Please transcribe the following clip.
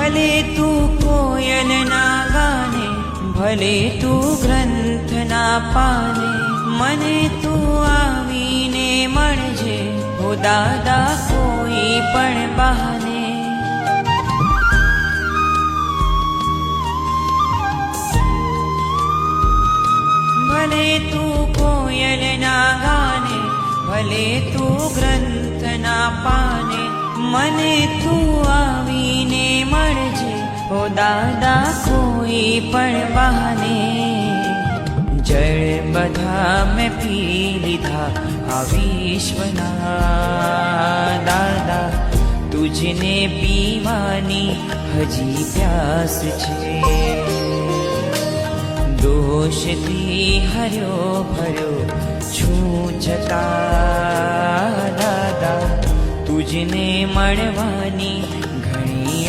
ભલે તું કોયલ ના ગાને, ભલે તું ગ્રંથ ના પાને, મને તું આવીને મળજે હો દાદા કોઈ પણ બહાને. ભલે તું કોયલ ના ગાને, ભલે તું ગ્રંથ ના પાને, મને તું આવીને મળજે હો દાદા કોઈ પણ બહાને. જળ બધા મેં પી લીધા આ વિશ્વના દાદા, તુજને પીવાની હજી પ્યાસ છે. દોષથી હર્યો ભર્યો છું છતાં દાદા, તુજને મળવાની ઘણી